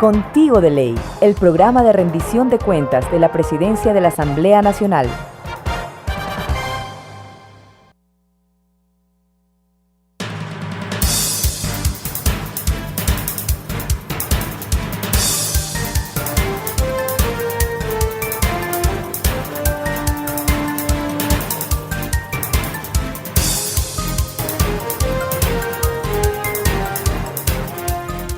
Contigo de Ley, el programa de rendición de cuentas de la Presidencia de la Asamblea Nacional.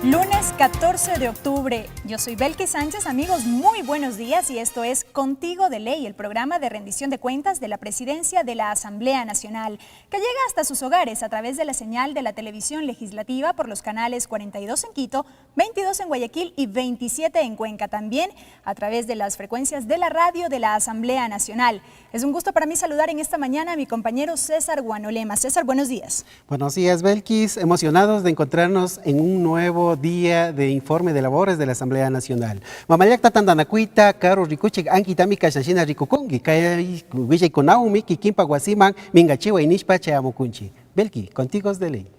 Lunes 14 de octubre, yo soy Belkis Sánchez, amigos, muy buenos días y esto es Contigo de Ley, el programa de rendición de cuentas de la Presidencia de la Asamblea Nacional, que llega hasta sus hogares a través de la señal de la televisión legislativa por los canales 42 en Quito, 22 en Guayaquil y 27 en Cuenca, también a través de las frecuencias de la radio de la Asamblea Nacional. Es un gusto para mí saludar en esta mañana a mi compañero César Guanolema. César, buenos días. Buenos días, Belkis. Emocionados de encontrarnos en un nuevo día de informe de labores de la Asamblea Nacional. Mamayakta tandanakuita, karo rikuchik ankitami kashashina rikukungi, kaya vijay konaumi, kikimpa guasiman, mingachiwa inishpa chayamukunchi. Belki, contigo de ley.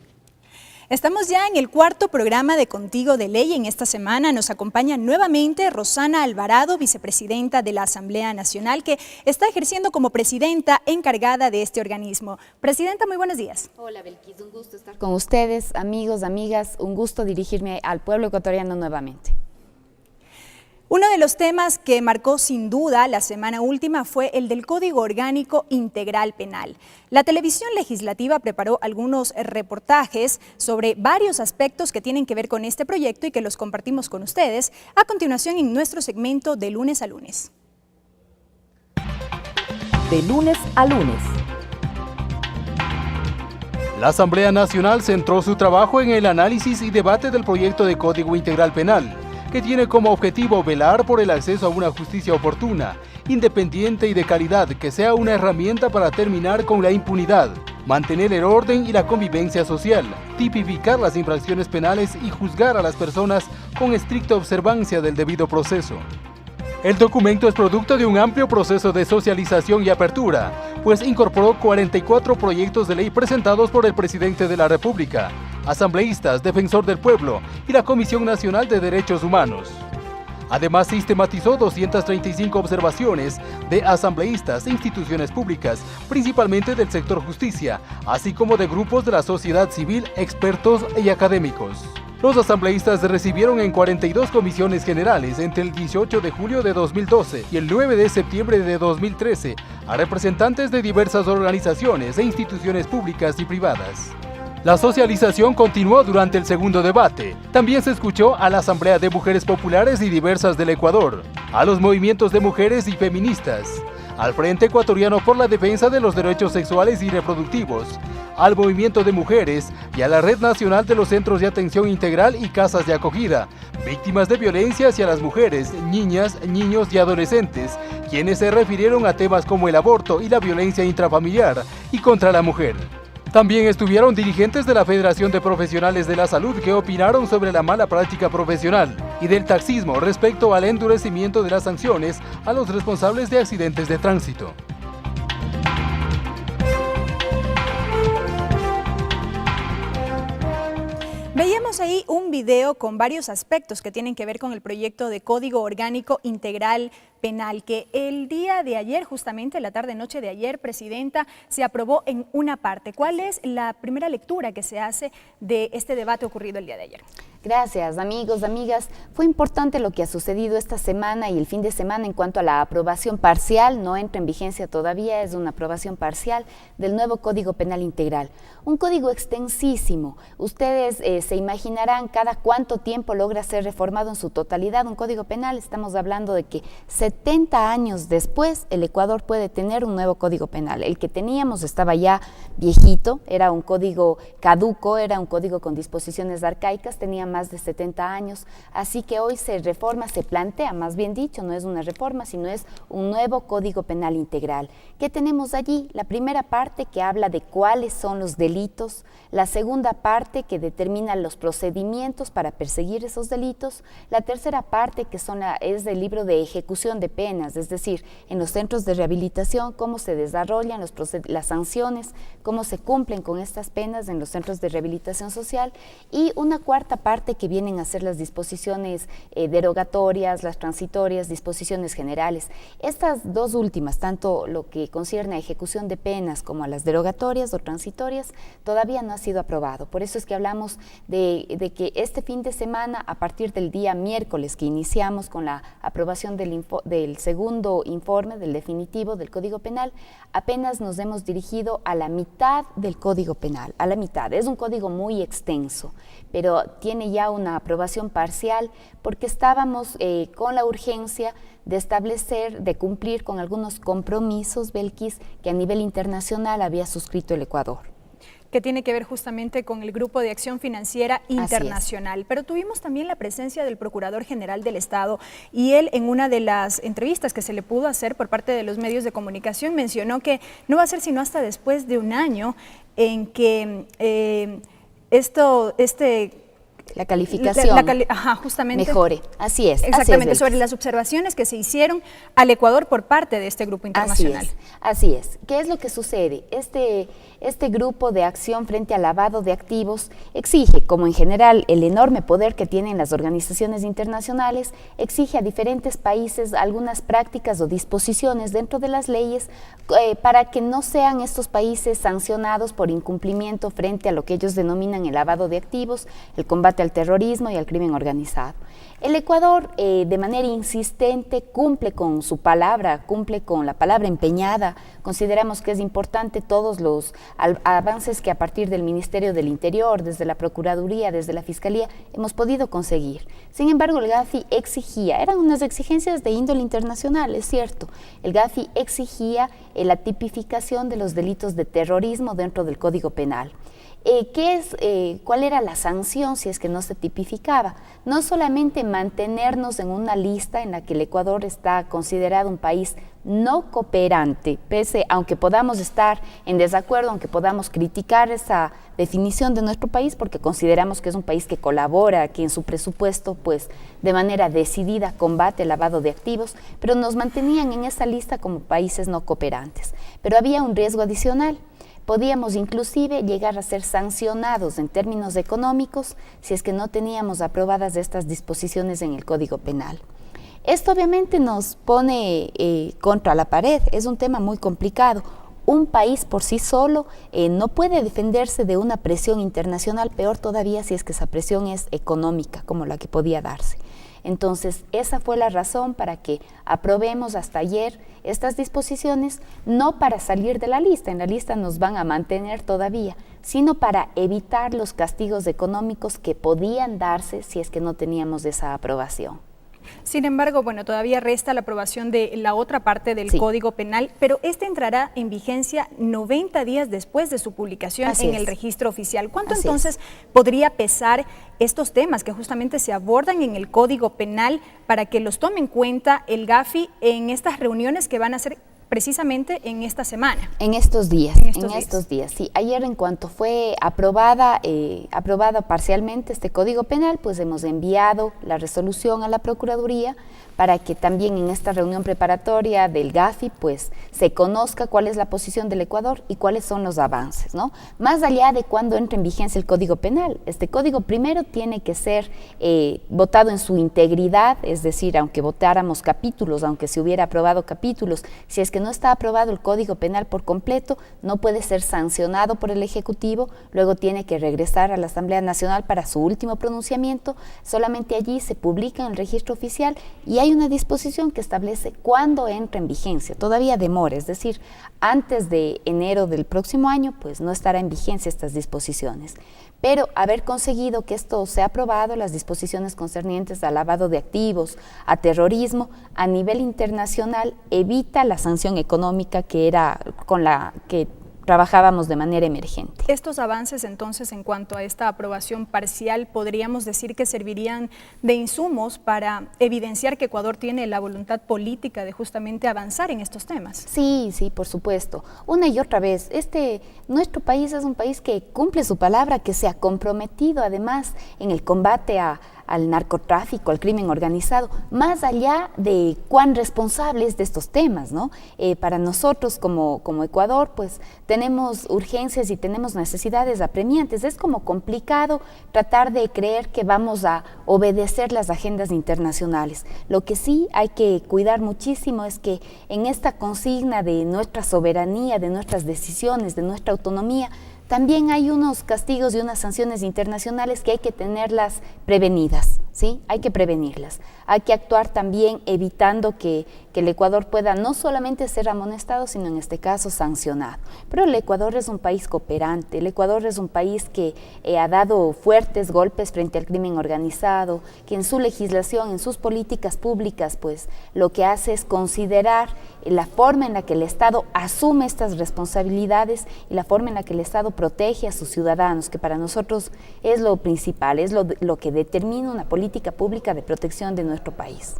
Estamos ya en el cuarto programa de Contigo de Ley. En esta semana nos acompaña nuevamente Rosana Alvarado, vicepresidenta de la Asamblea Nacional, que está ejerciendo como presidenta encargada de este organismo. Presidenta, muy buenos días. Hola, Belkis, un gusto estar con ustedes, amigos, amigas, un gusto dirigirme al pueblo ecuatoriano nuevamente. Uno de los temas que marcó sin duda la semana última fue el del Código Orgánico Integral Penal. La televisión legislativa preparó algunos reportajes sobre varios aspectos que tienen que ver con este proyecto y que los compartimos con ustedes a continuación en nuestro segmento de lunes a lunes. De lunes a lunes. La Asamblea Nacional centró su trabajo en el análisis y debate del proyecto de Código Integral Penal, que tiene como objetivo velar por el acceso a una justicia oportuna, independiente y de calidad, que sea una herramienta para terminar con la impunidad, mantener el orden y la convivencia social, tipificar las infracciones penales y juzgar a las personas con estricta observancia del debido proceso. El documento es producto de un amplio proceso de socialización y apertura, pues incorporó 44 proyectos de ley presentados por el presidente de la República, asambleístas, defensor del pueblo y la Comisión Nacional de Derechos Humanos. Además, sistematizó 235 observaciones de asambleístas e instituciones públicas, principalmente del sector justicia, así como de grupos de la sociedad civil, expertos y académicos. Los asambleístas recibieron en 42 comisiones generales entre el 18 de julio de 2012 y el 9 de septiembre de 2013 a representantes de diversas organizaciones e instituciones públicas y privadas. La socialización continuó durante el segundo debate. También se escuchó a la Asamblea de Mujeres Populares y diversas del Ecuador, a los movimientos de mujeres y feministas, al Frente Ecuatoriano por la Defensa de los Derechos Sexuales y Reproductivos, al Movimiento de Mujeres y a la Red Nacional de los Centros de Atención Integral y Casas de Acogida, víctimas de violencia hacia las mujeres, niñas, niños y adolescentes, quienes se refirieron a temas como el aborto y la violencia intrafamiliar y contra la mujer. También estuvieron dirigentes de la Federación de Profesionales de la Salud que opinaron sobre la mala práctica profesional y del taxismo respecto al endurecimiento de las sanciones a los responsables de accidentes de tránsito. Veíamos ahí un video con varios aspectos que tienen que ver con el proyecto de Código Orgánico Integral Penal, que el día de ayer, justamente la tarde-noche de ayer, Presidenta, se aprobó en una parte. ¿Cuál es la primera lectura que se hace de este debate ocurrido el día de ayer? Gracias, amigos, amigas. Fue importante lo que ha sucedido esta semana y el fin de semana en cuanto a la aprobación parcial, no entra en vigencia todavía, es una aprobación parcial del nuevo Código Penal Integral. Un código extensísimo. Ustedes se imaginarán cada cuánto tiempo logra ser reformado en su totalidad un código penal. Estamos hablando de que 70 años después el Ecuador puede tener un nuevo código penal. El que teníamos estaba ya viejito, era un código caduco, era un código con disposiciones arcaicas, tenía más de 70 años, así que hoy se reforma, se plantea, más bien dicho, no es una reforma, sino es un nuevo Código Penal Integral. ¿Qué tenemos allí? La primera parte que habla de cuáles son los delitos, la segunda parte que determina los procedimientos para perseguir esos delitos, la tercera parte que es el libro de ejecución de penas, es decir, en los centros de rehabilitación, cómo se desarrollan las sanciones, cómo se cumplen con estas penas en los centros de rehabilitación social, y una cuarta parte parte que vienen a ser las disposiciones derogatorias, las transitorias, disposiciones generales. Estas dos últimas, tanto lo que concierne a ejecución de penas como a las derogatorias o transitorias, todavía no ha sido aprobado. Por eso es que hablamos de que este fin de semana, a partir del día miércoles que iniciamos con la aprobación del segundo informe, del definitivo del Código Penal, apenas nos hemos dirigido a la mitad del Código Penal, a la mitad. Es un código muy extenso, pero tiene ya una aprobación parcial porque estábamos con la urgencia de establecer, de cumplir con algunos compromisos, Belkis, que a nivel internacional había suscrito el Ecuador. Que tiene que ver justamente con el Grupo de Acción Financiera Internacional. Pero tuvimos también la presencia del Procurador General del Estado y él, en una de las entrevistas que se le pudo hacer por parte de los medios de comunicación, mencionó que no va a ser sino hasta después de un año en que la calificación justamente mejore. Así es. Exactamente, sobre las observaciones que se hicieron al Ecuador por parte de este grupo internacional. Así es. ¿Qué es lo que sucede? Este grupo de acción frente al lavado de activos exige, como en general el enorme poder que tienen las organizaciones internacionales, exige a diferentes países algunas prácticas o disposiciones dentro de las leyes para que no sean estos países sancionados por incumplimiento frente a lo que ellos denominan el lavado de activos, el combate al terrorismo y al crimen organizado. El Ecuador, de manera insistente, cumple con su palabra, cumple con la palabra empeñada. Consideramos que es importante todos los avances que a partir del Ministerio del Interior, desde la Procuraduría, desde la Fiscalía, hemos podido conseguir. Sin embargo, el GAFI exigía, eran unas exigencias de índole internacional, es cierto, el GAFI exigía la tipificación de los delitos de terrorismo dentro del Código Penal. ¿Cuál era la sanción si es que no se tipificaba? No solamente mantenernos en una lista en la que el Ecuador está considerado un país no cooperante, aunque podamos estar en desacuerdo, aunque podamos criticar esa definición de nuestro país, porque consideramos que es un país que colabora, que en su presupuesto, pues, de manera decidida combate el lavado de activos, pero nos mantenían en esa lista como países no cooperantes. Pero había un riesgo adicional. Podíamos inclusive llegar a ser sancionados en términos económicos si es que no teníamos aprobadas estas disposiciones en el Código Penal. Esto obviamente nos pone contra la pared, es un tema muy complicado. Un país por sí solo no puede defenderse de una presión internacional, peor todavía si es que esa presión es económica, como la que podía darse. Entonces, esa fue la razón para que aprobemos hasta ayer estas disposiciones, no para salir de la lista, en la lista nos van a mantener todavía, sino para evitar los castigos económicos que podían darse si es que no teníamos esa aprobación. Sin embargo, bueno, todavía resta la aprobación de la otra parte del Código Penal, pero este entrará en vigencia 90 días después de su publicación en el registro oficial. ¿Cuánto entonces podría pesar estos temas que justamente se abordan en el Código Penal para que los tome en cuenta el GAFI en estas reuniones que van a hacer precisamente en esta semana? En estos días, sí. Ayer, en cuanto fue aprobada parcialmente este Código Penal, pues hemos enviado la resolución a la Procuraduría para que también en esta reunión preparatoria del GAFI pues se conozca cuál es la posición del Ecuador y cuáles son los avances, ¿no? Más allá de cuándo entre en vigencia el Código Penal, este código primero tiene que ser votado en su integridad, es decir, aunque votáramos capítulos, aunque se hubiera aprobado capítulos, si es que no está aprobado el Código Penal por completo, no puede ser sancionado por el Ejecutivo, luego tiene que regresar a la Asamblea Nacional para su último pronunciamiento, solamente allí se publica en el registro oficial y hay una disposición que establece cuándo entra en vigencia, todavía demora, es decir, antes de enero del próximo año, pues no estará en vigencia estas disposiciones. Pero haber conseguido que esto sea aprobado, las disposiciones concernientes al lavado de activos, a terrorismo, a nivel internacional, evita la sanción económica que era con la que trabajábamos de manera emergente. Estos avances entonces en cuanto a esta aprobación parcial, podríamos decir que servirían de insumos para evidenciar que Ecuador tiene la voluntad política de justamente avanzar en estos temas. Sí, por supuesto. Una y otra vez, nuestro país es un país que cumple su palabra, que se ha comprometido además en el combate a al narcotráfico, al crimen organizado, más allá de cuán responsables de estos temas, ¿no? Para nosotros como Ecuador, pues tenemos urgencias y tenemos necesidades apremiantes. Es como complicado tratar de creer que vamos a obedecer las agendas internacionales. Lo que sí hay que cuidar muchísimo es que en esta consigna de nuestra soberanía, de nuestras decisiones, de nuestra autonomía, también hay unos castigos y unas sanciones internacionales que hay que tenerlas prevenidas, ¿sí? Hay que prevenirlas. Hay que actuar también evitando que el Ecuador pueda no solamente ser amonestado, sino en este caso sancionado. Pero el Ecuador es un país cooperante, el Ecuador es un país que ha dado fuertes golpes frente al crimen organizado, que en su legislación, en sus políticas públicas, pues lo que hace es considerar la forma en la que el Estado asume estas responsabilidades y la forma en la que el Estado protege a sus ciudadanos, que para nosotros es lo principal, es lo que determina una política pública de protección de nuestro país.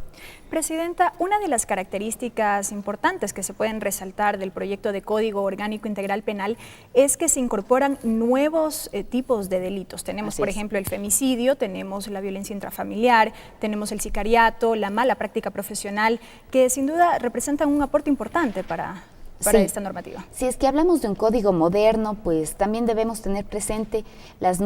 Presidenta, una de las características importantes que se pueden resaltar del proyecto de Código Orgánico Integral Penal es que se incorporan nuevos tipos de delitos. Tenemos, por ejemplo, el femicidio, tenemos la violencia intrafamiliar, tenemos el sicariato, la mala práctica profesional, que sin duda representan un aporte importante para esta normativa. Si es que hablamos de un código moderno, pues también debemos tener presente los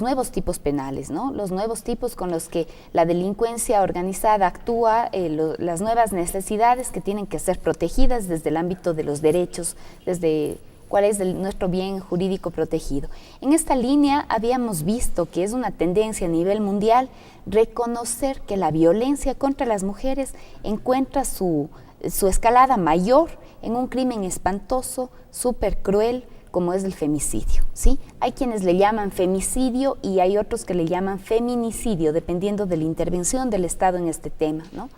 nuevos tipos penales, ¿no? Los nuevos tipos con los que la delincuencia organizada actúa, las nuevas necesidades que tienen que ser protegidas desde el ámbito de los derechos, desde cuál es nuestro bien jurídico protegido. En esta línea habíamos visto que es una tendencia a nivel mundial reconocer que la violencia contra las mujeres encuentra su escalada mayor en un crimen espantoso, súper cruel, como es el femicidio, ¿sí? Hay quienes le llaman femicidio y hay otros que le llaman feminicidio, dependiendo de la intervención del Estado en este tema, ¿no?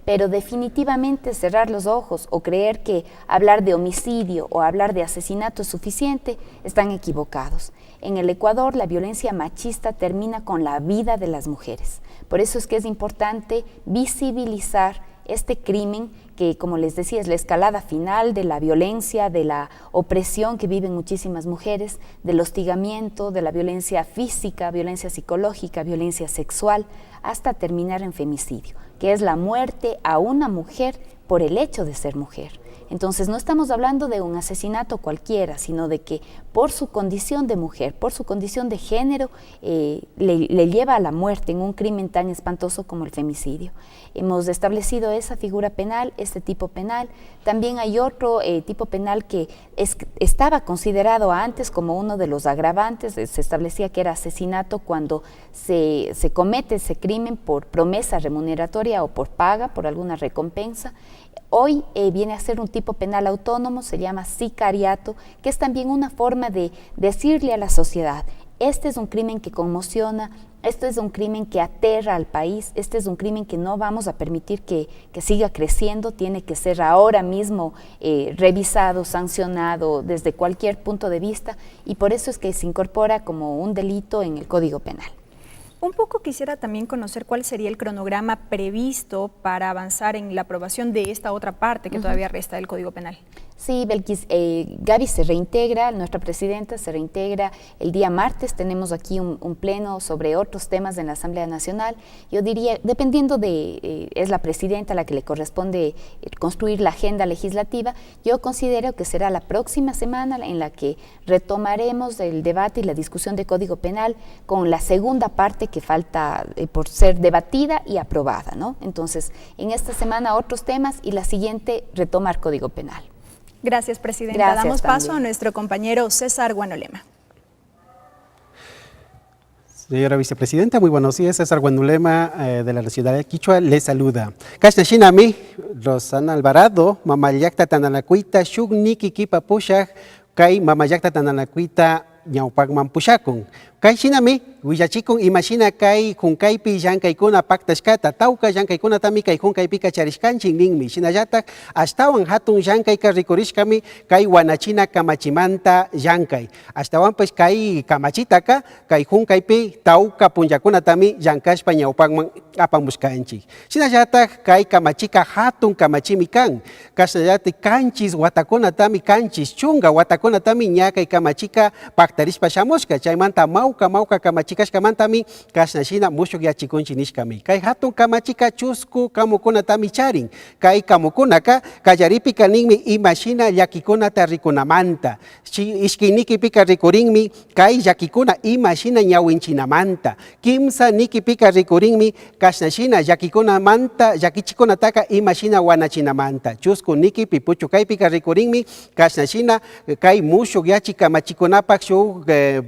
Pero definitivamente cerrar los ojos o creer que hablar de homicidio o hablar de asesinato es suficiente, están equivocados. En el Ecuador, la violencia machista termina con la vida de las mujeres. Por eso es que es importante visibilizar este crimen que, como les decía, es la escalada final de la violencia, de la opresión que viven muchísimas mujeres, del hostigamiento, de la violencia física, violencia psicológica, violencia sexual, hasta terminar en femicidio, que es la muerte a una mujer por el hecho de ser mujer. Entonces no estamos hablando de un asesinato cualquiera, sino de que por su condición de mujer, por su condición de género, le lleva a la muerte en un crimen tan espantoso como el femicidio. Hemos establecido esa figura penal, este tipo penal. También hay otro tipo penal que estaba considerado antes como uno de los agravantes. Se establecía que era asesinato cuando se comete ese crimen por promesa remuneratoria o por paga, por alguna recompensa. Hoy viene a ser un tipo penal autónomo, se llama sicariato, que es también una forma de decirle a la sociedad: este es un crimen que conmociona, este es un crimen que aterra al país, este es un crimen que no vamos a permitir que siga creciendo, tiene que ser ahora mismo revisado, sancionado desde cualquier punto de vista, y por eso es que se incorpora como un delito en el Código Penal. Un poco quisiera también conocer cuál sería el cronograma previsto para avanzar en la aprobación de esta otra parte que todavía resta del Código Penal. Sí, Belkis, Gaby se reintegra, nuestra presidenta se reintegra el día martes. Tenemos aquí un pleno sobre otros temas en la Asamblea Nacional. Yo diría, dependiendo es la presidenta la que le corresponde construir la agenda legislativa, yo considero que será la próxima semana en la que retomaremos el debate y la discusión de Código Penal con la segunda parte que falta por ser debatida y aprobada, ¿no? Entonces, en esta semana otros temas y la siguiente retomar Código Penal. Gracias, Presidenta. Gracias, Damos paso también a nuestro compañero César Guanolema. Señora Vicepresidenta, muy buenos días. César Guanolema de la Nacionalidad Quichua le saluda. Kashnashinami, Rosana Alvarado, Mamayakta Tananacuita, Shugniki Kipa Pushak, Kai Mamayakta Tananacuita, Ñaupagman Pushakun. Kai Shinami, Huillachikun, imagina Kai, Junkaipi, Yankaikuna, Pactashkata, Tauka, Yankaikuna Tamika, y Junkaipika Charishkanchin, Ningmi, Shinayatak, Astawan Hatun, Yankaika, Rikorishkami, Kai Wanachina, Kamachimanta, Yankai. Astawan, pues Kai Kamachitaka, Kai Junkaipi, Tauka, Punyakuna Tami, Yankashpa, Ñaupagman, Apamuskanchi. Shinayatak, Kai Kamachika, Hatun, Kamachimikan, Kasayati, Kanchis, Watakuna Tami, Kanchis, Chunga, Watakuna Tami, Ñaka y Kamachika, Pactarishpa Shamoshka, Chaimanta Mau, Mauka Kamachika aprovechikashkamantami kashnashina mushuk yachikunchi nishkami. Kay hatun kamachika chusku kamukunatami charin. Kay kamukunaka kallaripi kaninmi imashina llakikunata rikunamanta. Ishkinikipika rikurinmi kay llakikuna imashina ñawinchinamanta. Kimsa nikipika rikurinmi kashnashina llakikunamanta llakichikunataka imashina wanachinamanta. Chusku nikipi puchu kaypika rikurinmi kashnashina kay mushuk yachik kamachikunapak shuk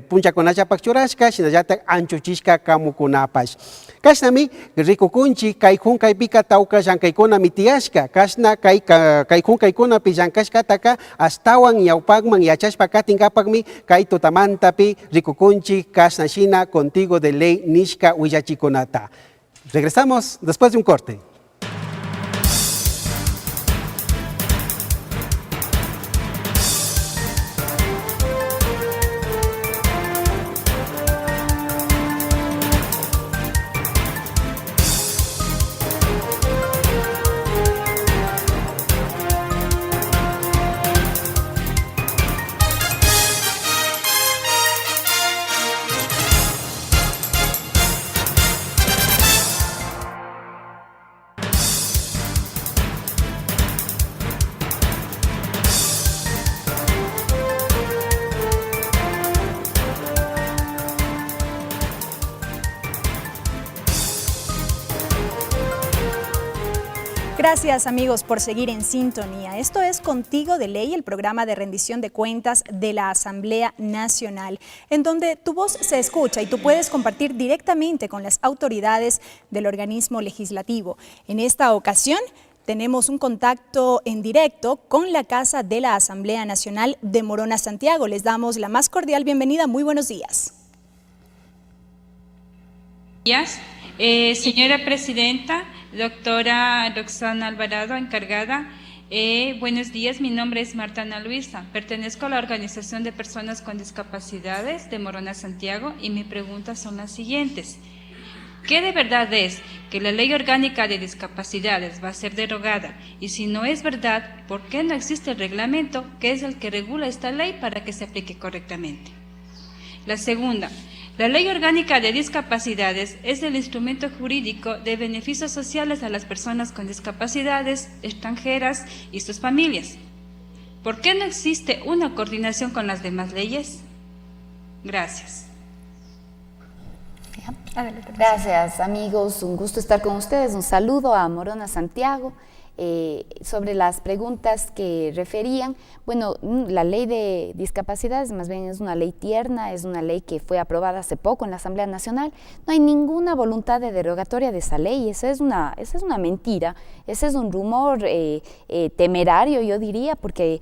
punchakunachapak churashka shinallatak anchuchishka kamukunapash. Kashnami rikukunchi kay hunkaypika tawka llankaykuna tiyashka. Kashna kay hunkaykunapi llankashkataka astawan ñawpakman yachashpa katinkapakmi kay tutamantapi rikukunchi kashnashina contigo de ley nishka willachikunata. Regresamos después de un corte. Gracias amigos por seguir en sintonía. Esto es Contigo de Ley, el programa de rendición de cuentas de la Asamblea Nacional, en donde tu voz se escucha y tú puedes compartir directamente con las autoridades del organismo legislativo. En esta ocasión tenemos un contacto en directo con la Casa de la Asamblea Nacional de Morona, Santiago. Les damos la más cordial bienvenida. Muy buenos días. Señora Presidenta, doctora Roxana Alvarado, encargada, buenos días, mi nombre es Marta Ana Luisa, pertenezco a la Organización de Personas con Discapacidades de Morona, Santiago, y mis preguntas son las siguientes. ¿Qué de verdad es que la Ley Orgánica de Discapacidades va a ser derogada? Y si no es verdad, ¿por qué no existe el reglamento que es el que regula esta ley para que se aplique correctamente? La segunda, la Ley Orgánica de Discapacidades es el instrumento jurídico de beneficios sociales a las personas con discapacidades, extranjeras y sus familias. ¿Por qué no existe una coordinación con las demás leyes? Gracias. Gracias amigos, un gusto estar con ustedes, un saludo a Morona, Santiago. Sobre las preguntas que referían, bueno, la ley de discapacidades más bien es una ley tierna, es una ley que fue aprobada hace poco en la Asamblea Nacional. No hay ninguna voluntad de derogatoria de esa ley, esa es una mentira, ese es un rumor temerario, yo diría, porque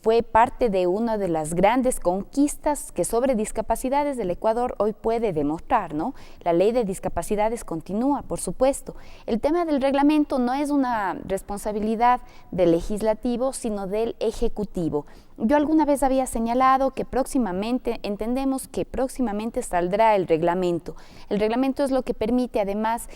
fue parte de una de las grandes conquistas que sobre discapacidades del Ecuador hoy puede demostrar, ¿no? La ley de discapacidades continúa, por supuesto. El tema del reglamento no es una responsabilidad del legislativo, sino del ejecutivo. Yo alguna vez había señalado que entendemos que próximamente saldrá el reglamento. El reglamento es lo que permite además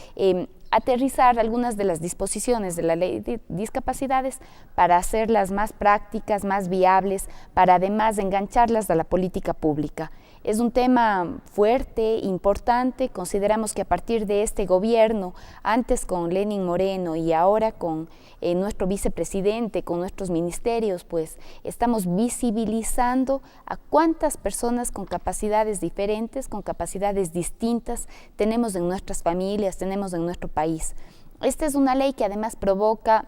aterrizar algunas de las disposiciones de la ley de discapacidades para hacerlas más prácticas, más viables, para además engancharlas a la política pública. Es un tema fuerte, importante. Consideramos que a partir de este gobierno, antes con Lenín Moreno y ahora con nuestro vicepresidente, con nuestros ministerios, pues estamos visibilizando a cuántas personas con capacidades diferentes, con capacidades distintas tenemos en nuestras familias, tenemos en nuestro país. Esta es una ley que además provoca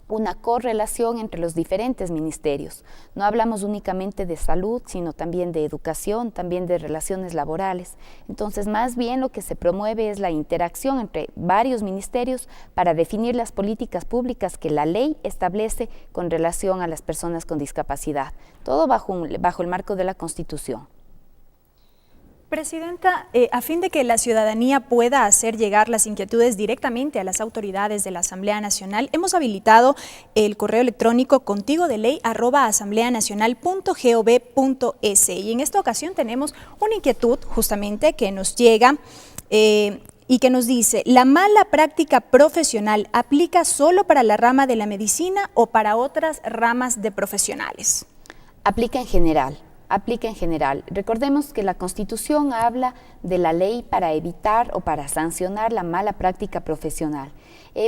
una correlación entre los diferentes ministerios. No hablamos únicamente de salud, sino también de educación, también de relaciones laborales. Entonces, más bien lo que se promueve es la interacción entre varios ministerios para definir las políticas públicas que la ley establece con relación a las personas con discapacidad, todo bajo el marco de la Constitución. Presidenta, a fin de que la ciudadanía pueda hacer llegar las inquietudes directamente a las autoridades de la Asamblea Nacional, hemos habilitado el correo electrónico contigodeley@asambleanacional.gov.es y en esta ocasión tenemos una inquietud justamente que nos llega y que nos dice: ¿la mala práctica profesional aplica solo para la rama de la medicina o para otras ramas de profesionales? Aplica en general. aplica en general. Recordemos que la Constitución habla de la ley para evitar o para sancionar la mala práctica profesional.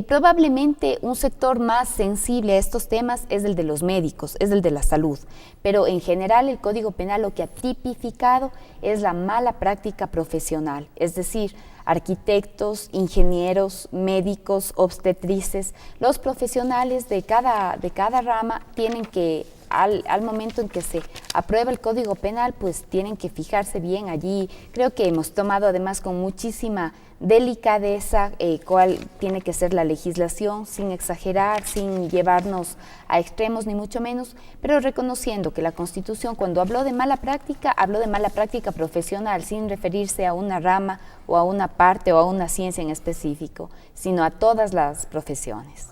Probablemente un sector más sensible a estos temas es el de los médicos, es el de la salud, pero en general el Código Penal lo que ha tipificado es la mala práctica profesional, es decir, arquitectos, ingenieros, médicos, obstetrices, los profesionales de cada rama tienen que, al momento en que se aprueba el Código Penal, pues tienen que fijarse bien allí. Creo que hemos tomado además con muchísima delicadeza cuál tiene que ser la legislación, sin exagerar, sin llevarnos a extremos ni mucho menos, pero reconociendo que la Constitución, cuando habló de mala práctica profesional, sin referirse a una rama o a una parte o a una ciencia en específico, sino a todas las profesiones.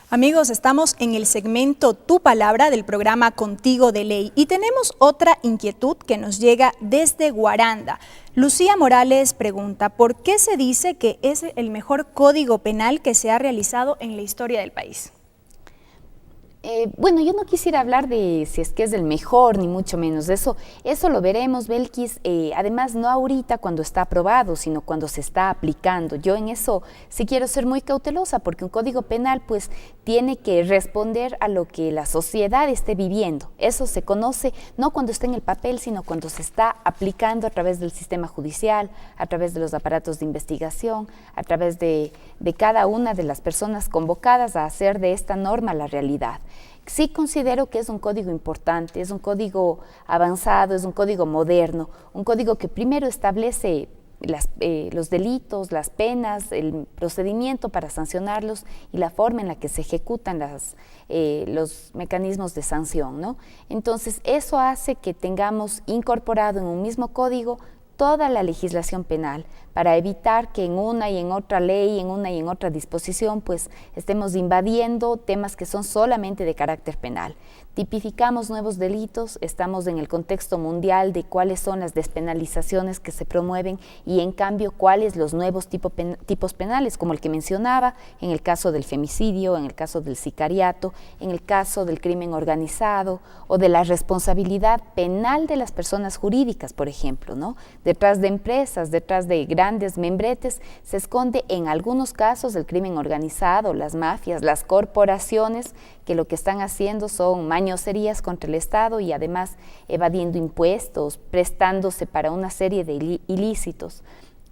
Amigos, estamos en el segmento Tu Palabra del programa Contigo de Ley y tenemos otra inquietud que nos llega desde Guaranda. Lucía Morales pregunta, ¿por qué se dice que es el mejor código penal que se ha realizado en la historia del país? Bueno, yo no quisiera hablar de si es que es el mejor, ni mucho menos. Eso lo veremos, Belkis, además no ahorita cuando está aprobado, sino cuando se está aplicando. Yo en eso sí quiero ser muy cautelosa, porque un código penal pues tiene que responder a lo que la sociedad esté viviendo. Eso se conoce no cuando está en el papel, sino cuando se está aplicando a través del sistema judicial, a través de los aparatos de investigación, a través de cada una de las personas convocadas a hacer de esta norma la realidad. Sí considero que es un código importante, es un código avanzado, es un código moderno, un código que primero establece los delitos, las penas, el procedimiento para sancionarlos y la forma en la que se ejecutan los mecanismos de sanción, ¿no? Entonces, eso hace que tengamos incorporado en un mismo código toda la legislación penal para evitar que en una y en otra ley, en una y en otra disposición, pues estemos invadiendo temas que son solamente de carácter penal. Tipificamos nuevos delitos, estamos en el contexto mundial de cuáles son las despenalizaciones que se promueven y en cambio cuáles los nuevos tipos penales, como el que mencionaba, en el caso del femicidio, en el caso del sicariato, en el caso del crimen organizado o de la responsabilidad penal de las personas jurídicas, por ejemplo, ¿no? Detrás de empresas, detrás de grandes membretes, se esconde en algunos casos el crimen organizado, las mafias, las corporaciones, que lo que están haciendo son mañoserías contra el Estado y además evadiendo impuestos, prestándose para una serie de ilícitos.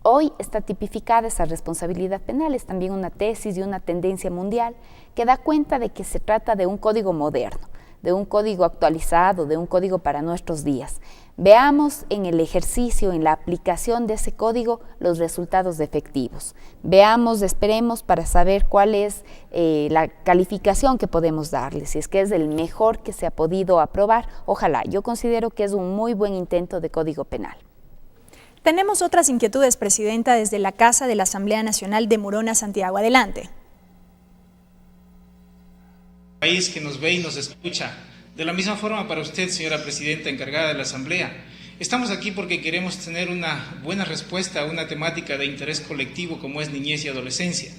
Hoy está tipificada esa responsabilidad penal, es también una tesis y una tendencia mundial que da cuenta de que se trata de un código moderno, de un código actualizado, de un código para nuestros días. Veamos en el ejercicio, en la aplicación de ese código, los resultados efectivos. Veamos, esperemos para saber cuál es la calificación que podemos darle, si es que es el mejor que se ha podido aprobar. Ojalá, yo considero que es un muy buen intento de código penal. Tenemos otras inquietudes, Presidenta, desde la Casa de la Asamblea Nacional de Morona, Santiago. Adelante. País que nos ve y nos escucha. De la misma forma para usted, señora Presidenta encargada de la Asamblea. Estamos aquí porque queremos tener una buena respuesta a una temática de interés colectivo como es niñez y adolescencia.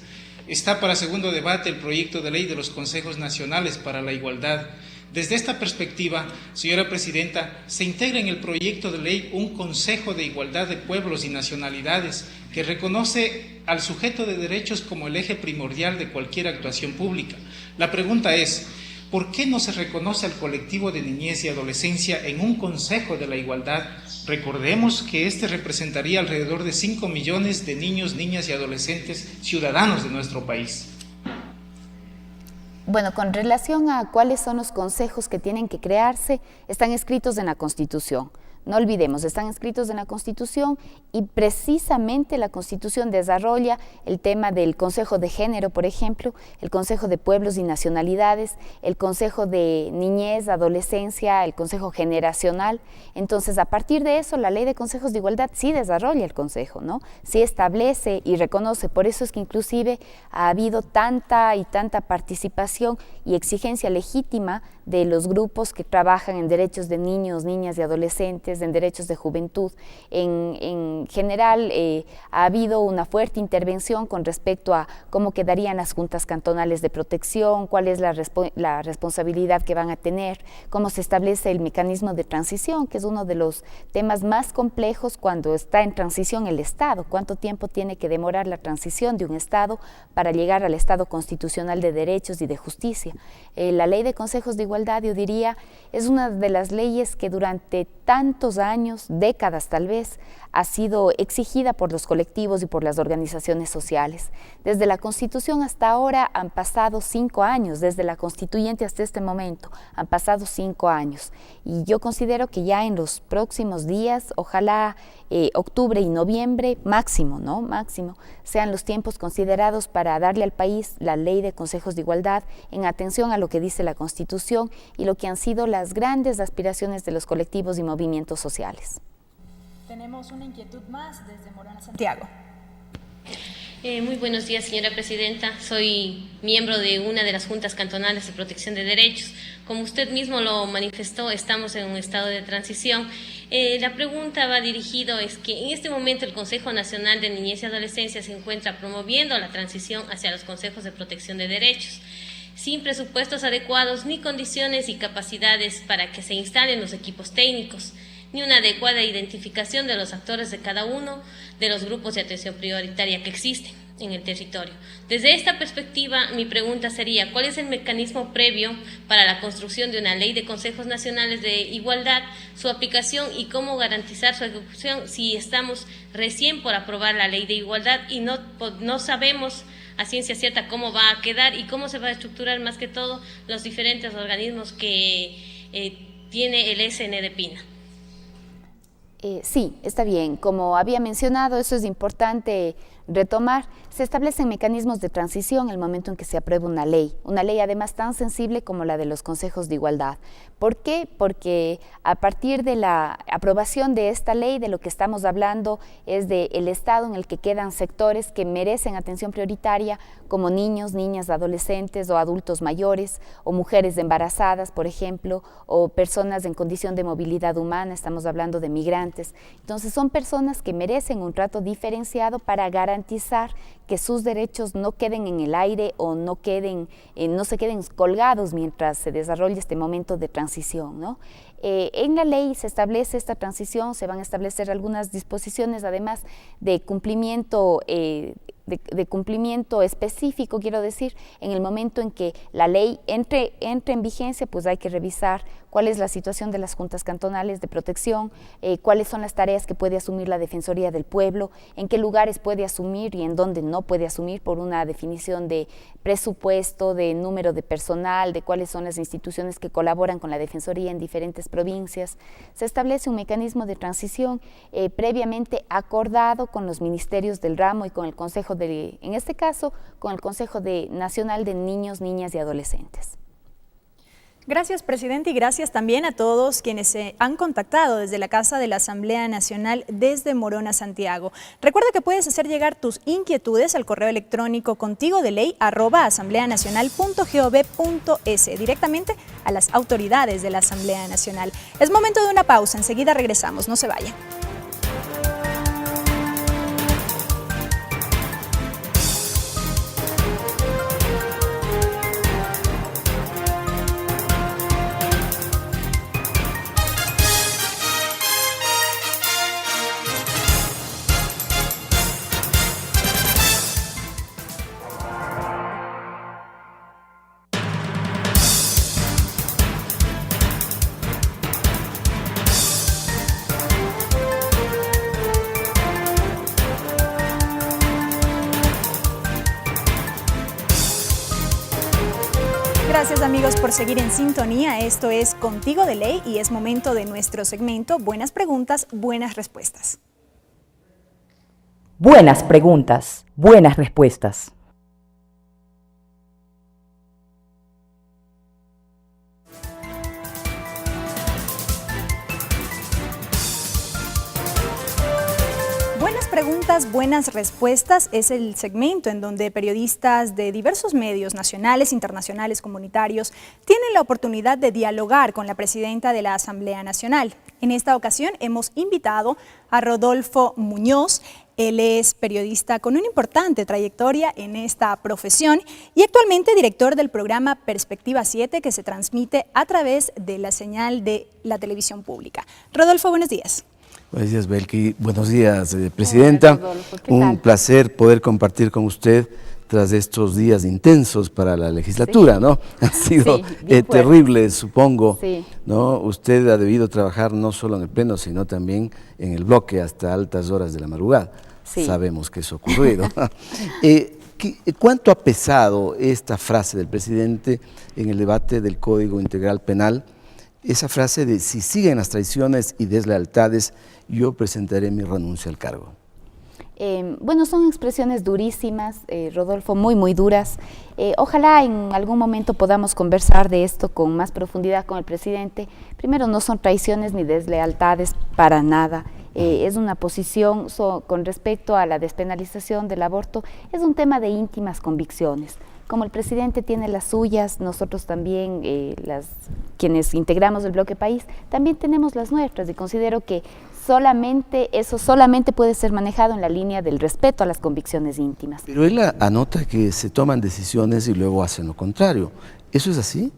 Está para segundo debate el proyecto de ley de los Consejos Nacionales para la Igualdad. Desde esta perspectiva, señora Presidenta, se integra en el proyecto de ley un Consejo de Igualdad de Pueblos y Nacionalidades que reconoce al sujeto de derechos como el eje primordial de cualquier actuación pública. La pregunta es, ¿por qué no se reconoce al colectivo de niñez y adolescencia en un Consejo de la Igualdad? Recordemos que este representaría alrededor de 5 millones de niños, niñas y adolescentes ciudadanos de nuestro país. Bueno, con relación a cuáles son los consejos que tienen que crearse, están escritos en la Constitución. No olvidemos, están escritos en la Constitución y precisamente la Constitución desarrolla el tema del Consejo de Género, por ejemplo, el Consejo de Pueblos y Nacionalidades, el Consejo de Niñez, Adolescencia, el Consejo Generacional. Entonces, a partir de eso, la Ley de Consejos de Igualdad sí desarrolla el Consejo, ¿no? Sí establece y reconoce. Por eso es que inclusive ha habido tanta participación y exigencia legítima de los grupos que trabajan en derechos de niños, niñas y adolescentes, mujeres, en derechos de juventud. En general ha habido una fuerte intervención con respecto a cómo quedarían las juntas cantonales de protección, cuál es la responsabilidad que van a tener, cómo se establece el mecanismo de transición, que es uno de los temas más complejos cuando está en transición el Estado, cuánto tiempo tiene que demorar la transición de un Estado para llegar al Estado constitucional de derechos y de justicia. La ley de consejos de igualdad, yo diría, es una de las leyes que durante tantos años, décadas tal vez, ha sido exigida por los colectivos y por las organizaciones sociales. Desde la Constitución hasta ahora han pasado 5 años, desde la Constituyente hasta este momento han pasado 5 años. Y yo considero que ya en los próximos días, ojalá octubre y noviembre, máximo, ¿no? Máximo, sean los tiempos considerados para darle al país la ley de consejos de igualdad en atención a lo que dice la Constitución y lo que han sido las grandes aspiraciones de los colectivos y movimientos sociales. Tenemos una inquietud más desde Morona, Santiago. Muy buenos días, señora presidenta. Soy miembro de una de las juntas cantonales de protección de derechos. Como usted mismo lo manifestó, estamos en un estado de transición. La pregunta va dirigido es que en este momento el Consejo Nacional de Niñez y Adolescencia se encuentra promoviendo la transición hacia los consejos de protección de derechos, sin presupuestos adecuados ni condiciones y capacidades para que se instalen los equipos técnicos, ni una adecuada identificación de los actores de cada uno de los grupos de atención prioritaria que existen en el territorio. Desde esta perspectiva, mi pregunta sería, ¿cuál es el mecanismo previo para la construcción de una ley de consejos nacionales de igualdad, su aplicación y cómo garantizar su ejecución si estamos recién por aprobar la ley de igualdad y no sabemos a ciencia cierta cómo va a quedar y cómo se va a estructurar más que todo los diferentes organismos que tiene el SN de Pina? Sí, está bien. Como había mencionado, eso es importante retomar. Se establecen mecanismos de transición en el momento en que se aprueba una ley además tan sensible como la de los consejos de igualdad. ¿Por qué? Porque a partir de la aprobación de esta ley, de lo que estamos hablando es del estado en el que quedan sectores que merecen atención prioritaria, como niños, niñas, adolescentes o adultos mayores, o mujeres embarazadas, por ejemplo, o personas en condición de movilidad humana, estamos hablando de migrantes. Entonces son personas que merecen un trato diferenciado para garantizar que sus derechos no queden en el aire o no se queden colgados mientras se desarrolle este momento de transición, ¿no? En la ley se establece esta transición, se van a establecer algunas disposiciones además de cumplimiento específico, quiero decir, en el momento en que la ley entre en vigencia, pues hay que revisar cuál es la situación de las juntas cantonales de protección, cuáles son las tareas que puede asumir la Defensoría del Pueblo, en qué lugares puede asumir y en dónde no puede asumir por una definición de presupuesto, de número de personal, de cuáles son las instituciones que colaboran con la Defensoría en diferentes provincias. Se establece un mecanismo de transición previamente acordado con los ministerios del ramo y con el Consejo en este caso, con el Consejo Nacional de Niños, Niñas y Adolescentes. Gracias, presidente, y gracias también a todos quienes se han contactado desde la Casa de la Asamblea Nacional desde Morona, Santiago. Recuerda que puedes hacer llegar tus inquietudes al correo electrónico contigodeley@asambleanacional.gov.es directamente a las autoridades de la Asamblea Nacional. Es momento de una pausa, enseguida regresamos, no se vayan. Gracias amigos por seguir en sintonía, esto es Contigo de Ley y es momento de nuestro segmento Buenas Preguntas, Buenas Respuestas. Buenas preguntas, buenas respuestas. Buenas preguntas, buenas respuestas es el segmento en donde periodistas de diversos medios nacionales, internacionales, comunitarios, tienen la oportunidad de dialogar con la presidenta de la Asamblea Nacional. En esta ocasión hemos invitado a Rodolfo Muñoz. Él es periodista con una importante trayectoria en esta profesión y actualmente director del programa Perspectiva 7, que se transmite a través de la señal de la televisión pública. Rodolfo, buenos días. Buenos días, Belki. Buenos días, Presidenta. Hola, Rodolfo. ¿Qué Un tal? placer poder compartir con usted tras estos días intensos para la legislatura, Sí. ¿no? Han sido Sí, bien terribles, supongo, Sí. ¿no? Usted ha debido trabajar no solo en el Pleno, sino también en el bloque hasta altas horas de la madrugada. Sí. Sabemos que eso ha ocurrido. ¿Cuánto ha pesado esta frase del presidente en el debate del Código Integral Penal? Esa frase de si siguen las traiciones y deslealtades, yo presentaré mi renuncia al cargo. Bueno, son expresiones durísimas, Rodolfo, muy duras. Ojalá en algún momento podamos conversar de esto con más profundidad con el presidente. Primero, no son traiciones ni deslealtades para nada. Es una posición con respecto a la despenalización del aborto, es un tema de íntimas convicciones. Como el presidente tiene las suyas, nosotros también, quienes integramos el Bloque País, también tenemos las nuestras, y considero que eso solamente puede ser manejado en la línea del respeto a las convicciones íntimas. Pero él anota que se toman decisiones y luego hacen lo contrario. ¿Eso es así?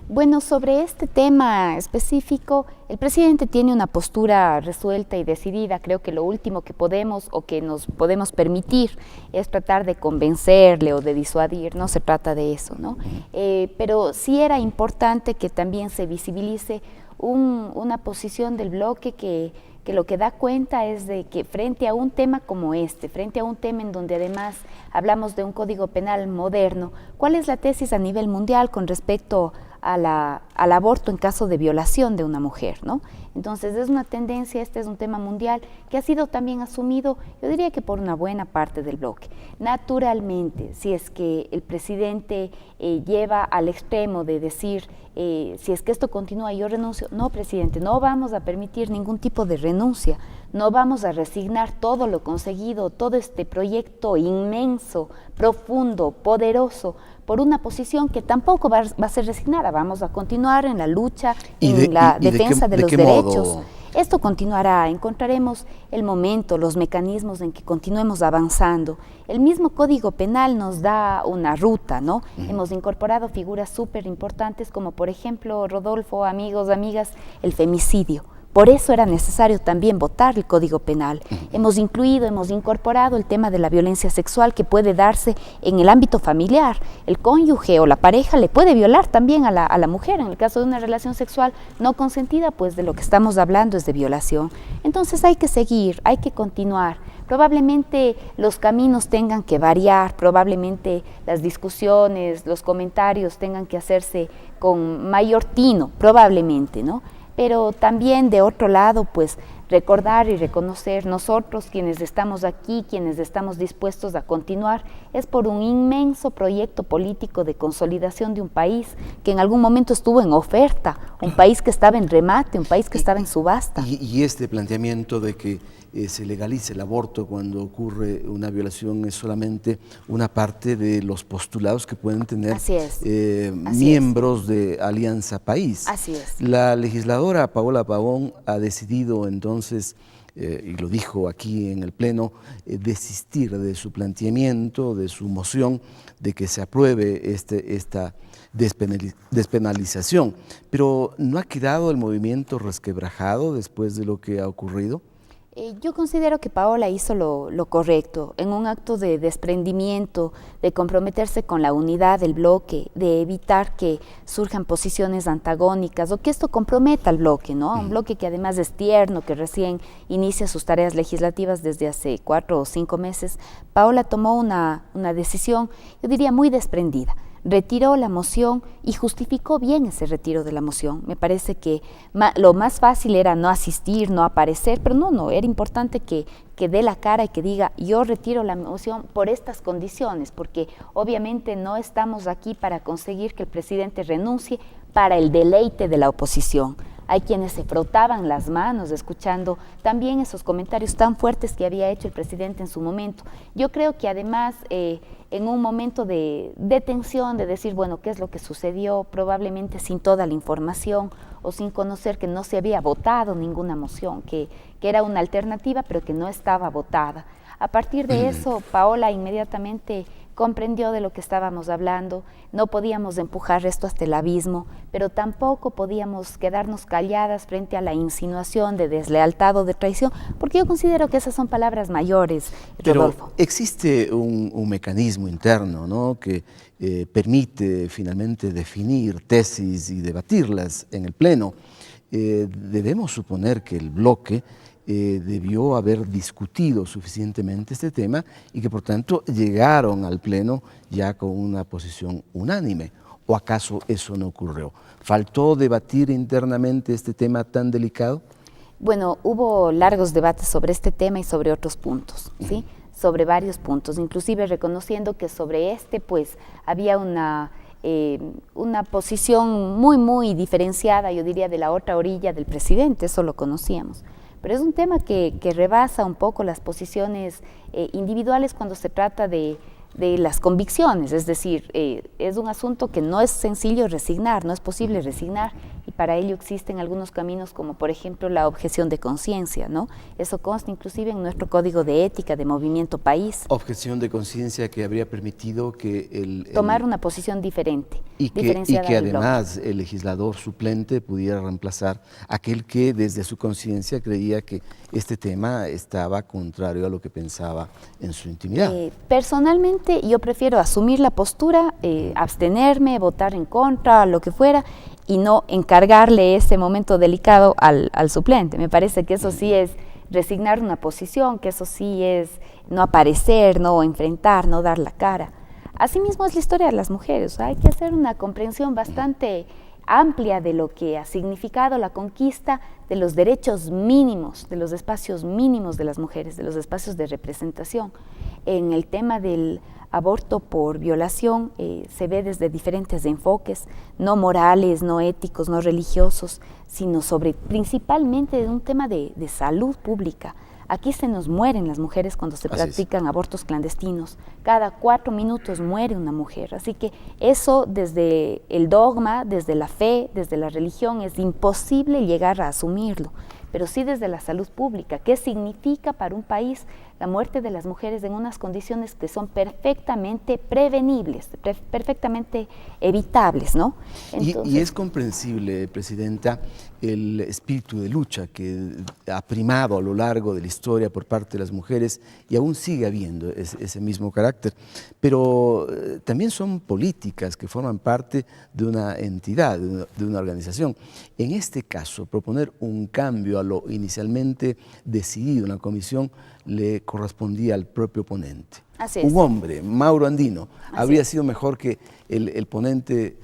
Bueno, sobre este tema específico, el presidente tiene una postura resuelta y decidida. Creo que lo último que podemos o que nos podemos permitir es tratar de convencerle o de disuadir, no se trata de eso, ¿no? Pero sí era importante que también se visibilice una posición del bloque que lo que da cuenta es de que frente a un tema como este, frente a un tema en donde además hablamos de un código penal moderno, ¿cuál es la tesis a nivel mundial con respecto al aborto en caso de violación de una mujer, ¿no? Entonces es una tendencia, este es un tema mundial que ha sido también asumido, yo diría que por una buena parte del bloque. Naturalmente, si es que el presidente lleva al extremo de decir, si es que esto continúa yo renuncio, no, presidente, no vamos a permitir ningún tipo de renuncia, no vamos a resignar todo lo conseguido, todo este proyecto inmenso, profundo, poderoso, por una posición que tampoco va a ser resignada. Vamos a continuar en la lucha, en la defensa de los derechos. Esto continuará, encontraremos el momento, los mecanismos en que continuemos avanzando. El mismo Código Penal nos da una ruta, ¿no? Hemos incorporado figuras súper importantes como, por ejemplo, Rodolfo, amigos, amigas, el femicidio. Por eso era necesario también votar el Código Penal. Hemos incorporado el tema de la violencia sexual que puede darse en el ámbito familiar. El cónyuge o la pareja le puede violar también a la mujer. En el caso de una relación sexual no consentida, pues de lo que estamos hablando es de violación. Entonces hay que seguir, hay que continuar. Probablemente los caminos tengan que variar, probablemente las discusiones, los comentarios tengan que hacerse con mayor tino, probablemente, ¿no? Pero también de otro lado, pues recordar y reconocer nosotros quienes estamos aquí, quienes estamos dispuestos a continuar, es por un inmenso proyecto político de consolidación de un país que en algún momento estuvo en oferta, un país que estaba en remate, un país que estaba en subasta. Y este planteamiento de que se legalice el aborto cuando ocurre una violación es solamente una parte de los postulados que pueden tener miembros de Alianza País. Así es. La legisladora Paola Pavón ha decidido entonces, y lo dijo aquí en el Pleno, desistir de su planteamiento, de su moción, de que se apruebe esta despenalización. Pero ¿no ha quedado el movimiento resquebrajado después de lo que ha ocurrido? Yo considero que Paola hizo lo correcto, en un acto de desprendimiento, de comprometerse con la unidad del bloque, de evitar que surjan posiciones antagónicas o que esto comprometa al bloque, ¿no? Un bloque que además es tierno, que recién inicia sus tareas legislativas desde hace 4 o 5 meses. Paola tomó una decisión, yo diría, muy desprendida. Retiró la moción y justificó bien ese retiro de la moción. Me parece que lo más fácil era no asistir, no aparecer, pero no, era importante que dé la cara y que diga, yo retiro la moción por estas condiciones, porque obviamente no estamos aquí para conseguir que el presidente renuncie para el deleite de la oposición. hay quienes se frotaban las manos escuchando también esos comentarios tan fuertes que había hecho el presidente en su momento. Yo creo que además en un momento de tensión, de decir, bueno, ¿qué es lo que sucedió? Probablemente sin toda la información o sin conocer que no se había votado ninguna moción, que era una alternativa pero que no estaba votada. A partir de eso, Paola inmediatamente comprendió de lo que estábamos hablando, no podíamos empujar esto hasta el abismo, pero tampoco podíamos quedarnos calladas frente a la insinuación de deslealtad o de traición, porque yo considero que esas son palabras mayores, Rodolfo. Pero existe un mecanismo interno, ¿no?, que permite finalmente definir tesis y debatirlas en el Pleno. Debemos suponer que el bloque debió haber discutido suficientemente este tema y que por tanto llegaron al Pleno ya con una posición unánime. ¿O acaso eso no ocurrió? ¿Faltó debatir internamente este tema tan delicado? Bueno, hubo largos debates sobre este tema y sobre otros puntos, ¿sí? Sobre varios puntos, inclusive reconociendo que sobre este pues había una posición muy diferenciada, yo diría, de la otra orilla del presidente, eso lo conocíamos. Pero es un tema que rebasa un poco las posiciones individuales cuando se trata de las convicciones, es decir, es un asunto que no es sencillo resignar, no es posible resignar, y para ello existen algunos caminos como por ejemplo la objeción de conciencia, ¿no? Eso consta inclusive en nuestro código de ética de Movimiento País. Objeción de conciencia que habría permitido que tomar una posición diferente, y que además el legislador suplente pudiera reemplazar aquel que desde su conciencia creía que este tema estaba contrario a lo que pensaba en su intimidad. Personalmente yo prefiero asumir la postura, abstenerme, votar en contra, lo que fuera, y no encargarle ese momento delicado al suplente. Me parece que eso sí es resignar una posición, que eso sí es no aparecer, no enfrentar, no dar la cara. Asimismo es la historia de las mujeres, hay que hacer una comprensión bastante amplia de lo que ha significado la conquista de los derechos mínimos, de los espacios mínimos de las mujeres, de los espacios de representación. En el tema del aborto por violación se ve desde diferentes enfoques, no morales, no éticos, no religiosos, sino principalmente de un tema de salud pública. Aquí se nos mueren las mujeres cuando se practican abortos clandestinos. Cada 4 minutos muere una mujer. Así que eso desde el dogma, desde la fe, desde la religión, es imposible llegar a asumirlo. Pero sí desde la salud pública. ¿Qué significa para un país la muerte de las mujeres en unas condiciones que son perfectamente prevenibles, perfectamente evitables, ¿no? Entonces, y es comprensible, Presidenta, el espíritu de lucha que ha primado a lo largo de la historia por parte de las mujeres y aún sigue habiendo ese mismo carácter, pero también son políticas que forman parte de una entidad, de una organización. En este caso, proponer un cambio a lo inicialmente decidido en la comisión le correspondía al propio ponente. Así es. Un hombre, Mauro Andino, habría sido mejor que el ponente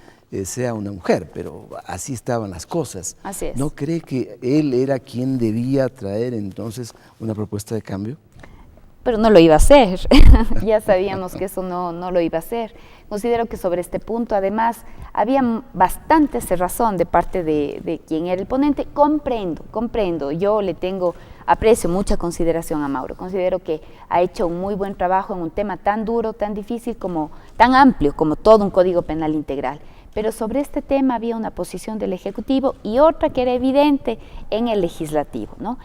sea una mujer, pero así estaban las cosas. Así es. ¿No cree que él era quien debía traer entonces una propuesta de cambio? Pero no lo iba a hacer, ya sabíamos que eso no lo iba a hacer. Considero que sobre este punto, además, había bastante cerrazón de parte de quien era el ponente. Comprendo, yo le tengo aprecio, mucha consideración a Mauro. Considero que ha hecho un muy buen trabajo en un tema tan duro, tan difícil, tan amplio como todo un código penal integral. Pero sobre este tema había una posición del Ejecutivo y otra que era evidente en el Legislativo, ¿no?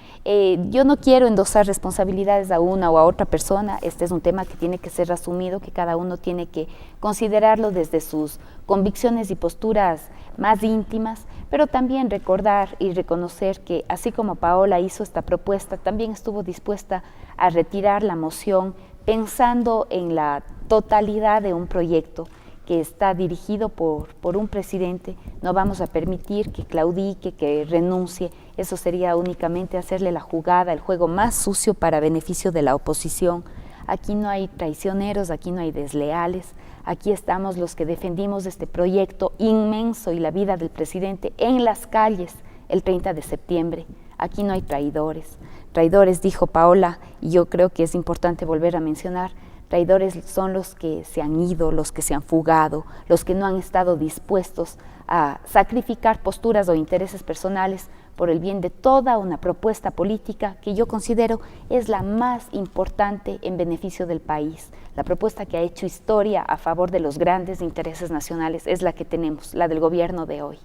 Yo no quiero endosar responsabilidades a una o a otra persona, este es un tema que tiene que ser asumido, que cada uno tiene que considerarlo desde sus convicciones y posturas más íntimas, pero también recordar y reconocer que así como Paola hizo esta propuesta, también estuvo dispuesta a retirar la moción pensando en la totalidad de un proyecto que está dirigido por un presidente. No vamos a permitir que claudique, que renuncie. Eso sería únicamente hacerle la jugada, el juego más sucio para beneficio de la oposición. Aquí no hay traicioneros, aquí no hay desleales. Aquí estamos los que defendimos este proyecto inmenso y la vida del presidente en las calles el 30 de septiembre. Aquí no hay traidores. Traidores, dijo Paola, y yo creo que es importante volver a mencionar, Traidores son los que se han ido, los que se han fugado, los que no han estado dispuestos a sacrificar posturas o intereses personales por el bien de toda una propuesta política que yo considero es la más importante en beneficio del país. La propuesta que ha hecho historia a favor de los grandes intereses nacionales es la que tenemos, la del gobierno de hoy.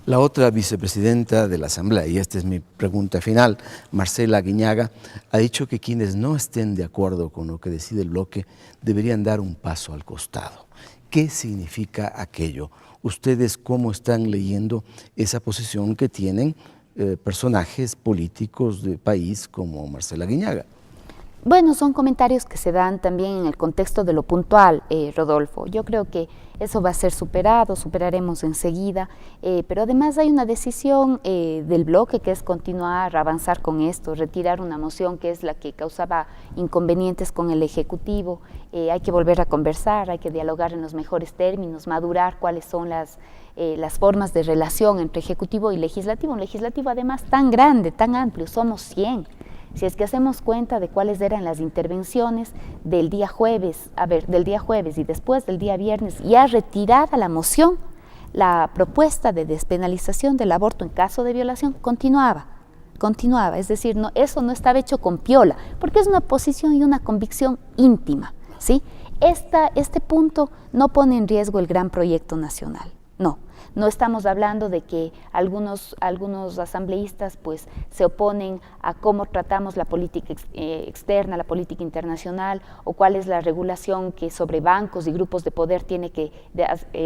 La otra vicepresidenta de la Asamblea, y esta es mi pregunta final, Marcela Guiñaga, ha dicho que quienes no estén de acuerdo con lo que decide el bloque deberían dar un paso al costado. ¿Qué significa aquello? ¿Ustedes cómo están leyendo esa posición que tienen personajes políticos del país como Marcela Guiñaga? Bueno, son comentarios que se dan también en el contexto de lo puntual, Rodolfo. Yo creo que eso va a ser superado, superaremos enseguida, pero además hay una decisión del bloque que es continuar, avanzar con esto, retirar una moción que es la que causaba inconvenientes con el Ejecutivo. Hay que volver a conversar, hay que dialogar en los mejores términos, madurar cuáles son las formas de relación entre Ejecutivo y Legislativo. Un Legislativo además tan grande, tan amplio, somos 100. Si es que hacemos cuenta de cuáles eran las intervenciones del día jueves, y después del día viernes, ya retirada la moción, la propuesta de despenalización del aborto en caso de violación continuaba, es decir, no, eso no estaba hecho con piola, porque es una posición y una convicción íntima, ¿sí? Este punto no pone en riesgo el gran proyecto nacional, no estamos hablando de que algunos asambleístas pues se oponen a cómo tratamos la política externa, la política internacional, o cuál es la regulación que sobre bancos y grupos de poder tiene que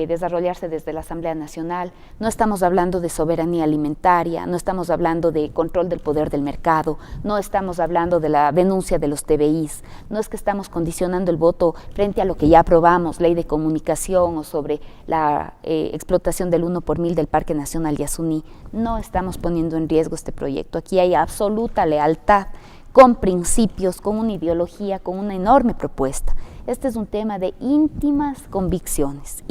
desarrollarse desde la Asamblea Nacional. No estamos hablando de soberanía alimentaria, no estamos hablando de control del poder del mercado, no estamos hablando de la denuncia de los TBIs, no es que estamos condicionando el voto frente a lo que ya aprobamos, ley de comunicación o sobre la explotación del 1 por 1000 del Parque Nacional Yasuní. No estamos poniendo en riesgo este proyecto. Aquí hay absoluta lealtad, con principios, con una ideología, con una enorme propuesta. Este es un tema de íntimas convicciones.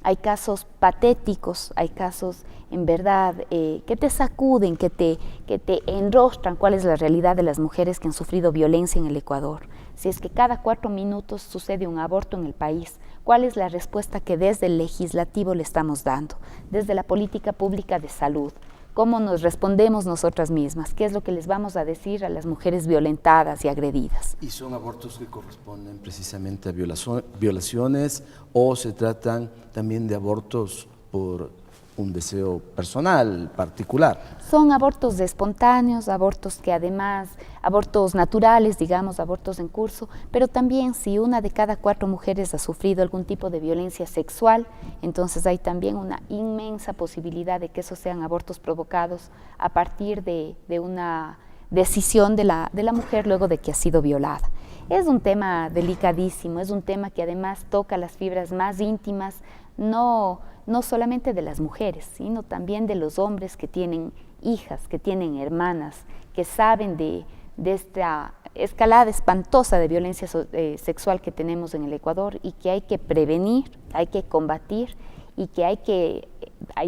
Hay casos patéticos, hay casos en verdad que te sacuden, que te enrostran cuál es la realidad de las mujeres que han sufrido violencia en el Ecuador. Si es que cada 4 minutos sucede un aborto en el país, ¿cuál es la respuesta que desde el legislativo le estamos dando? Desde la política pública de salud. ¿Cómo nos respondemos nosotras mismas? ¿Qué es lo que les vamos a decir a las mujeres violentadas y agredidas? ¿Y son abortos que corresponden precisamente a violaciones o se tratan también de abortos por un deseo personal, particular? Son abortos espontáneos, abortos que además, abortos naturales, digamos, abortos en curso, pero también si una de cada 4 mujeres ha sufrido algún tipo de violencia sexual, entonces hay también una inmensa posibilidad de que esos sean abortos provocados a partir de una decisión de la mujer luego de que ha sido violada. Es un tema delicadísimo, es un tema que además toca las fibras más íntimas, no solamente de las mujeres, sino también de los hombres que tienen hijas, que tienen hermanas, que saben de esta escalada espantosa de violencia sexual que tenemos en el Ecuador y que hay que prevenir, hay que combatir y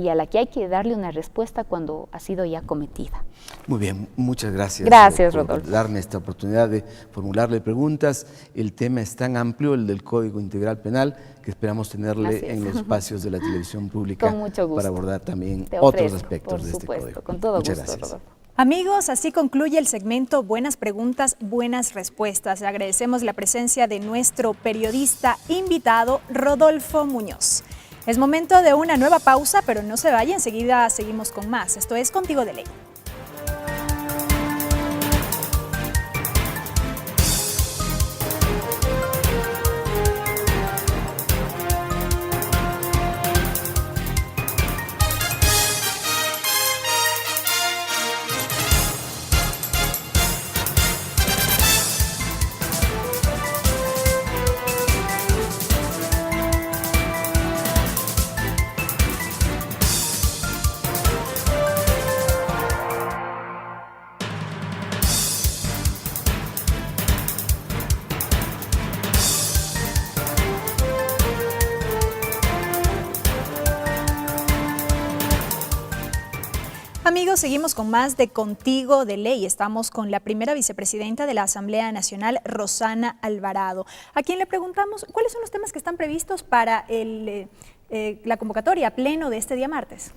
a la que hay que darle una respuesta cuando ha sido ya cometida. Muy bien, muchas gracias. Gracias, por Rodolfo. darme esta oportunidad de formularle preguntas. El tema es tan amplio, el del Código Integral Penal, que esperamos tenerle en los espacios de la televisión pública con mucho gusto. Para abordar también Te otros ofrezco, aspectos de este supuesto, código. con todo Muchas gusto, gracias. Rodolfo. Amigos, así concluye el segmento Buenas Preguntas, Buenas Respuestas. Agradecemos la presencia de nuestro periodista invitado, Rodolfo Muñoz. Es momento de una nueva pausa, pero no se vaya, enseguida seguimos con más. Esto es Contigo de Ley. Amigos, seguimos con más de Contigo de Ley. Estamos con la primera vicepresidenta de la Asamblea Nacional, Rosana Alvarado, a quien le preguntamos cuáles son los temas que están previstos para la convocatoria pleno de este día martes.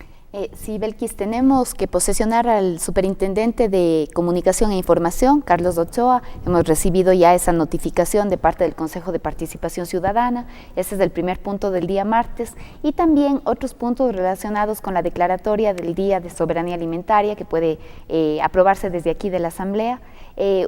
Sí, Belkis, tenemos que posesionar al superintendente de Comunicación e Información, Carlos Ochoa. Hemos recibido ya esa notificación de parte del Consejo de Participación Ciudadana. Ese es el primer punto del día martes. Y también otros puntos relacionados con la declaratoria del Día de Soberanía Alimentaria, que puede aprobarse desde aquí de la Asamblea.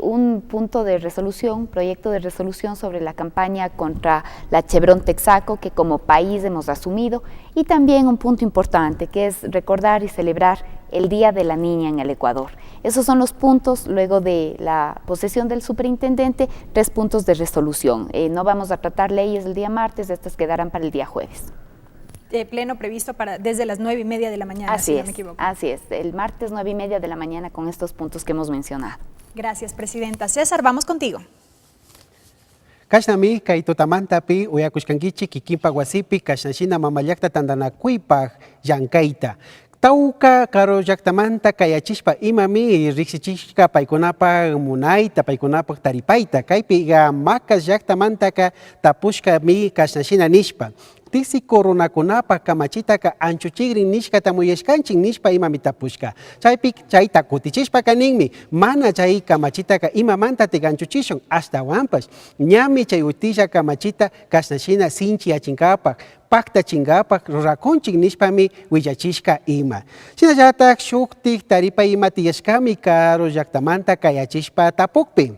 Un punto de resolución, proyecto de resolución sobre la campaña contra la Chevron Texaco, que como país hemos asumido. Y también un punto importante, que es recordar y celebrar el Día de la Niña en el Ecuador. Esos son los puntos, luego de la posesión del superintendente, 3 puntos de resolución. No vamos a tratar leyes el día martes, estas quedarán para el día jueves. Pleno previsto desde las 9:30 de la mañana, si no me equivoco. Así es, el martes 9:30 de la mañana con estos puntos que hemos mencionado. Gracias, presidenta. César, vamos contigo. Kashnami kay tutamantapi uyakushkankichik kikinpa wasipi kashnashina mamayakta tandanakuypaj llankayta. Tawka karo llaktamanta kayachishpa imami riksichishka paykunapa munayta paykunapa taripayta kaypi makas llaktamantaka tapushkami kashnashina nishpa. Tisi coronakunapa kamachitaka anchuchigrin nishkata muyashkanchik nishpa imami tapushka. Chaypi chayta kutichishpa kaninmi mana chay kamachitaka imamanta tiganchuchishun hasta wampas. Ñami chay utilla kamachita kashnashina sinchi achinkapak. Pakta chingapak rurakunchik nishpami willachishka ima. Shinallatak shuktik taripa ima tiyashkami karo llaktamanta kayachishpa tapukpi.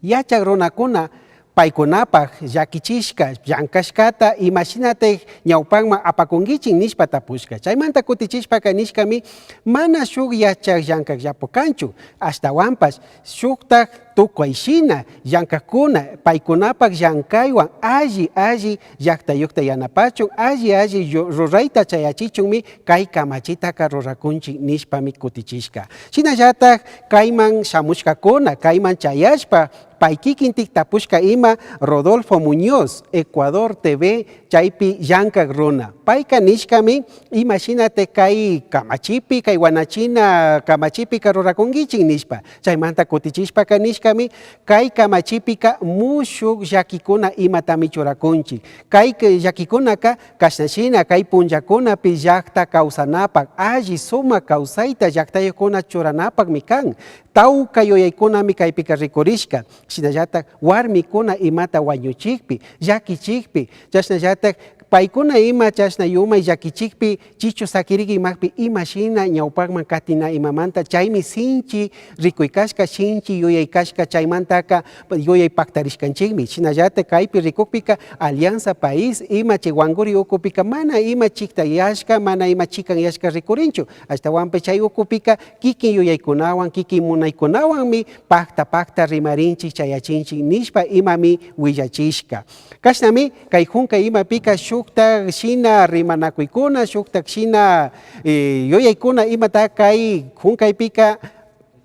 Yachak runakuna paykunapak llakichishka, llankashkata imashinate ñawpanman apakunkichik nishpa tapushka. Chaymanta kutichishpaka nishkami mana shuk yachak llankakllapu kanchu. Hasta wampas shuktak tukwayshina llankakuna paykunapak llankaywan alli llaktayukta yanapachun, alli rurayta chayachichunmi kay kamachitaka rurakunchik nishpami kutichishka. Shinallatak kayman shamushkakuna, kayman chayashpa paykikintik tapushka ima Rodolfo Muñoz, Ecuador TV, chaypi llankak runa. Payka nishkami imashinate kay kamachipi, kay wanachina kamachipi rurakunkichik nishpa. Chaymanta kutichishpaka nishkami kay kamachipika mushuk llakikuna imatami churakunchik. Kay llakikunaka kashnashina kay punllakunapi llakta kawsanapak, alli suma kawsayta llaktayukuna churanapak mi kan. Tawka yuyaykunami kaypika rikurishka. Shinallatak warmikuna imata wañuchikpi, llakichikpi, chashnallatak paykuna ima chashna yumay llakichikpi chichu sakiriki imakpi imashina ñawpakman katina imamanta chaymi sinchi rikuykashka sinchi yuyaykashka chaymantaka yuyay paktarishkanchikmi. Shinallatak kaypi rikukpika Alianza País ima chay Wanguri ukupika mana ima chiktayashka, mana ima chikanyashka rikurinchu. Hasta wampe chay ukupika kikin yuyaykunawan, kikin munaykunawanmi pakta rimarinchik chayachinchik nishpa imami willachishka. Kashnami kay junka imapika shuktak shina rimanakuykuna, shuktak shina yuyaykuna imata kay junkaypika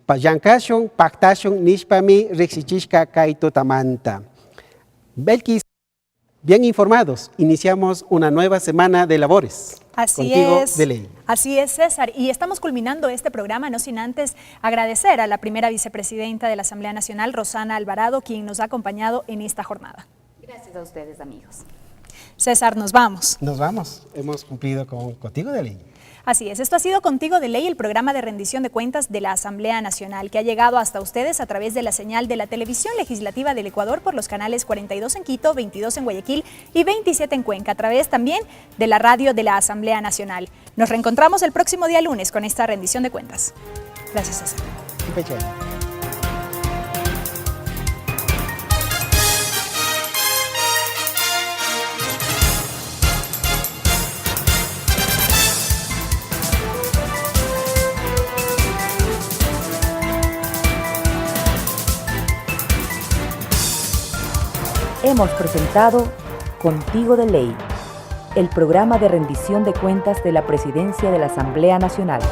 llankashun, paktashun nishpami riksichishka kay tutamanta. Belkis, bien informados, iniciamos una nueva semana de labores. Contigo de Ley. Así es, César. Y estamos culminando este programa, no sin antes agradecer a la primera vicepresidenta de la Asamblea Nacional, Rosana Alvarado, quien nos ha acompañado en esta jornada. Gracias a ustedes, amigos. César, nos vamos. Nos vamos. Hemos cumplido con Contigo de Ley. Así es, esto ha sido Contigo de Ley, el programa de rendición de cuentas de la Asamblea Nacional, que ha llegado hasta ustedes a través de la señal de la Televisión Legislativa del Ecuador por los canales 42 en Quito, 22 en Guayaquil y 27 en Cuenca, a través también de la radio de la Asamblea Nacional. Nos reencontramos el próximo día lunes con esta rendición de cuentas. Gracias, César. Hemos presentado Contigo de Ley, el programa de rendición de cuentas de la Presidencia de la Asamblea Nacional.